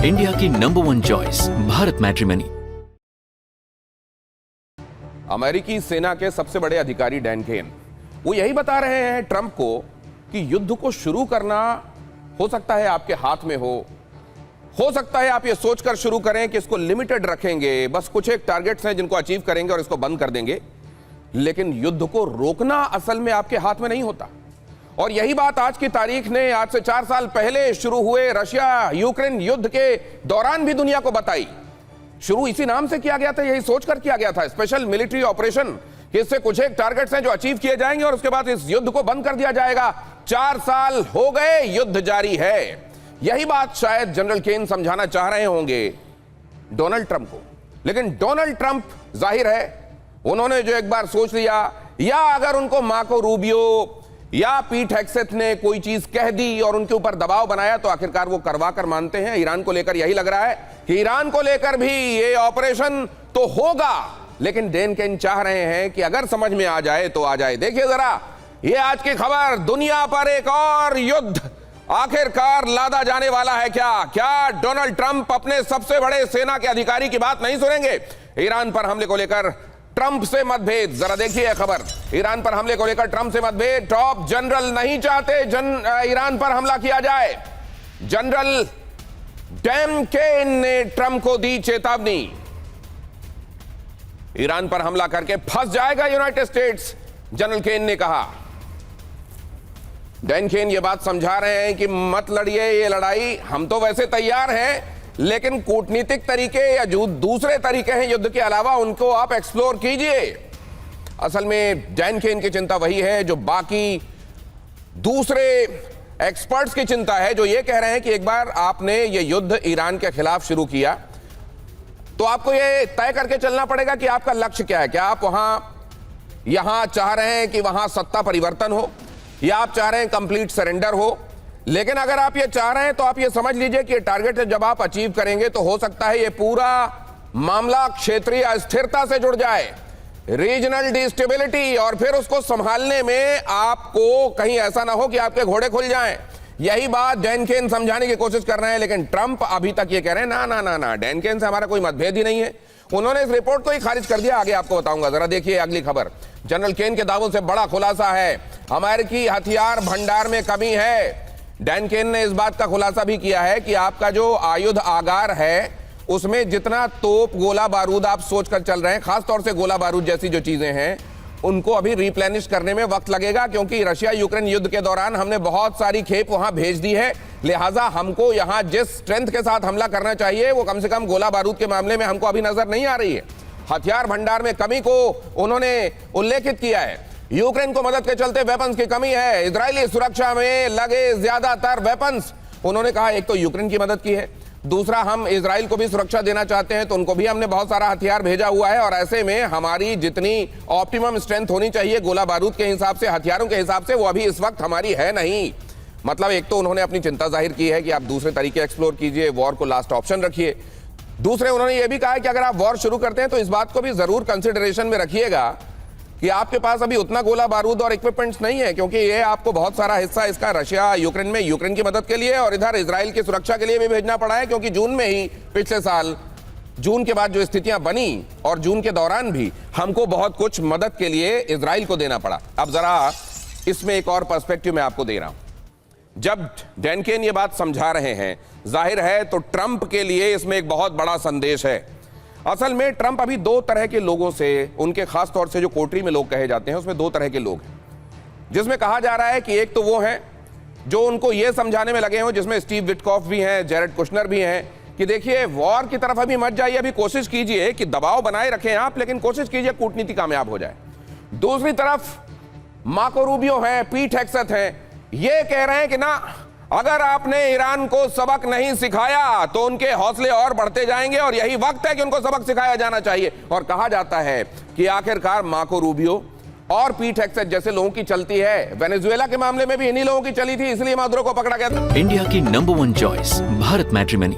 India की number 1 choice Bharat matrimony. अमेरिकी सेना के सबसे बड़े अधिकारी डैन केन वो यही बता रहे हैं ट्रंप को कि युद्ध को शुरू करना हो सकता है आपके हाथ में हो सकता है आप ये सोचकर शुरू करें कि इसको लिमिटेड रखेंगे, बस कुछ एक टारगेट्स हैं जिनको अचीव करेंगे और इसको बंद कर देंगे, लेकिन युद्ध को रोकना असल में आपके हाथ में नहीं होता। और यही बात आज की तारीख ने आज से 4 साल पहले शुरू हुए रशिया यूक्रेन युद्ध के दौरान भी दुनिया को बताई। शुरू इसी नाम से किया गया था, यही सोचकर किया गया था, स्पेशल मिलिट्री ऑपरेशन, कि इससे कुछ एक टारगेट्स हैं जो अचीव किए जाएंगे और उसके बाद इस युद्ध को बंद कर दिया जाएगा। 4 साल हो गए, युद्ध जारी है। यही बात शायद जनरल केन समझाना चाह रहे होंगे डोनाल्ड ट्रंप को, लेकिन डोनाल्ड ट्रंप जाहिर है उन्होंने जो एक बार सोच लिया, या अगर उनको मार्को रूबियो या पीट हेग्सेथ ने कोई चीज कह दी और उनके ऊपर दबाव बनाया तो आखिरकार वो करवा कर मानते हैं। ईरान को लेकर यही लग रहा है कि ईरान को लेकर भी ये ऑपरेशन तो होगा, लेकिन डैन केन चाह रहे हैं कि अगर समझ में आ जाए तो आ जाए। देखिए जरा ये आज की खबर, दुनिया पर एक और युद्ध आखिरकार लादा जाने वाला है। क्या डोनाल्ड ट्रंप अपने सबसे बड़े सेना के अधिकारी की बात नहीं सुनेंगे? ईरान पर हमले को लेकर ट्रंप से मतभेद, जरा देखिए खबर। ईरान पर हमले को लेकर ट्रंप से मतभेद, टॉप जनरल नहीं चाहते ईरान पर हमला किया जाए। जनरल डैन केन ने ट्रंप को दी चेतावनी, ईरान पर हमला करके फंस जाएगा यूनाइटेड स्टेट्स, जनरल केन ने कहा। डैन केन ये बात समझा रहे हैं कि मत लड़िए ये लड़ाई, हम तो वैसे तैयार हैं, लेकिन कूटनीतिक तरीके या जो दूसरे तरीके हैं युद्ध के अलावा उनको आप एक्सप्लोर कीजिए। असल में डैन केन की चिंता वही है जो बाकी दूसरे एक्सपर्ट्स की चिंता है, जो ये कह रहे हैं कि एक बार आपने ये युद्ध ईरान के खिलाफ शुरू किया तो आपको ये तय करके चलना पड़ेगा कि आपका लक्ष्य क्या है। क्या आप यहां चाह रहे हैं कि वहां सत्ता परिवर्तन हो, या आप चाह रहे हैं कंप्लीट सरेंडर हो? लेकिन अगर आप ये चाह रहे हैं तो आप ये समझ लीजिए कि टारगेट जब आप अचीव करेंगे तो हो सकता है ये पूरा मामला क्षेत्रीय अस्थिरता से जुड़ जाए, रीजनल डिस्टेबिलिटी, और फिर उसको संभालने में आपको कहीं ऐसा ना हो कि आपके घोड़े खुल जाएं। यही बात डैन केन समझाने की कोशिश कर रहे हैं, लेकिन ट्रंप अभी तक ये कह रहे हैं ना ना ना ना, डैन केन से हमारा कोई मतभेद ही नहीं है। उन्होंने इस रिपोर्ट को ही खारिज कर दिया, आगे आपको बताऊंगा। जरा देखिए अगली खबर, जनरल केन के दावों से बड़ा खुलासा है, अमेरिकी हथियार भंडार में कमी है। डैन केन ने इस बात का खुलासा भी किया है कि आपका जो आयुध आगार है उसमें जितना तोप गोला बारूद आप सोचकर चल रहे हैं, खासतौर से गोला बारूद जैसी जो चीजें हैं, उनको अभी रिप्लेनिश करने में वक्त लगेगा, क्योंकि रशिया यूक्रेन युद्ध के दौरान हमने बहुत सारी खेप वहां भेज दी है। लिहाजा हमको यहां जिस स्ट्रेंथ के साथ हमला करना चाहिए वो कम से कम गोला बारूद के मामले में हमको अभी नजर नहीं आ रही है। हथियार भंडार में कमी को उन्होंने उल्लेखित किया है। यूक्रेन को मदद के चलते वेपन्स की कमी है, इजरायली सुरक्षा में लगे ज्यादातर वेपन्स, उन्होंने कहा एक तो यूक्रेन की मदद की है, दूसरा हम इजराइल को भी सुरक्षा देना चाहते हैं तो उनको भी हमने बहुत सारा हथियार भेजा हुआ है, और ऐसे में हमारी जितनी ऑप्टिमम स्ट्रेंथ होनी चाहिए गोला बारूद के हिसाब से, हथियारों के हिसाब से, वो अभी इस वक्त हमारी है नहीं। मतलब एक तो उन्होंने अपनी चिंता जाहिर की है कि आप दूसरे तरीके एक्सप्लोर कीजिए, वॉर को लास्ट ऑप्शन रखिए। दूसरे उन्होंने ये भी कहा है कि अगर आप वॉर शुरू करते हैं तो इस बात को भी जरूर कंसिडरेशन में रखिएगा कि आपके पास अभी उतना गोला बारूद और इक्विपमेंट्स नहीं है, क्योंकि ये आपको बहुत सारा हिस्सा इसका रशिया यूक्रेन में यूक्रेन की मदद के लिए और इधर इजराइल की सुरक्षा के लिए भी भेजना पड़ा है, क्योंकि जून में ही पिछले साल जून के बाद जो स्थितियां बनी और जून के दौरान भी हमको बहुत कुछ मदद के लिए इजराइल को देना पड़ा। अब जरा इसमें एक और पर्सपेक्टिव मैं आपको दे रहा हूं। जब डैन केन ये बात समझा रहे हैं, जाहिर है तो ट्रंप के लिए इसमें एक बहुत बड़ा संदेश है। असल में ट्रंप अभी 2 तरह के लोगों से, उनके खास तौर से जो कोटरी में लोग कहे जाते हैं उसमें 2 तरह के लोग हैं, जिसमें कहा जा रहा है कि एक तो वो हैं जो उनको ये समझाने में लगे हों, जिसमें स्टीव विटकॉफ भी हैं, जैरेड कुशनर भी हैं, कि देखिए वॉर की तरफ अभी मत जाइए, अभी कोशिश कीजिए कि दबाव बनाए रखें आप, लेकिन कोशिश कीजिए कूटनीति कामयाब हो जाए। दूसरी तरफ मार्को रूबियो हैं, पीट हेग्सेथ हैं, ये कह रहे हैं कि ना, अगर आपने ईरान को सबक नहीं सिखाया तो उनके हौसले और बढ़ते जाएंगे और यही वक्त है कि उनको सबक सिखाया जाना चाहिए। और कहा जाता है कि आखिरकार मार्को रूबियो और पीट हेग्सेथ जैसे लोगों की चलती है, वेनेजुएला के मामले में भी इन्हीं लोगों की चली थी, इसलिए मादुरो को पकड़ा गया था। इंडिया की नंबर 1 चॉइस भारत मैट्रिमनी।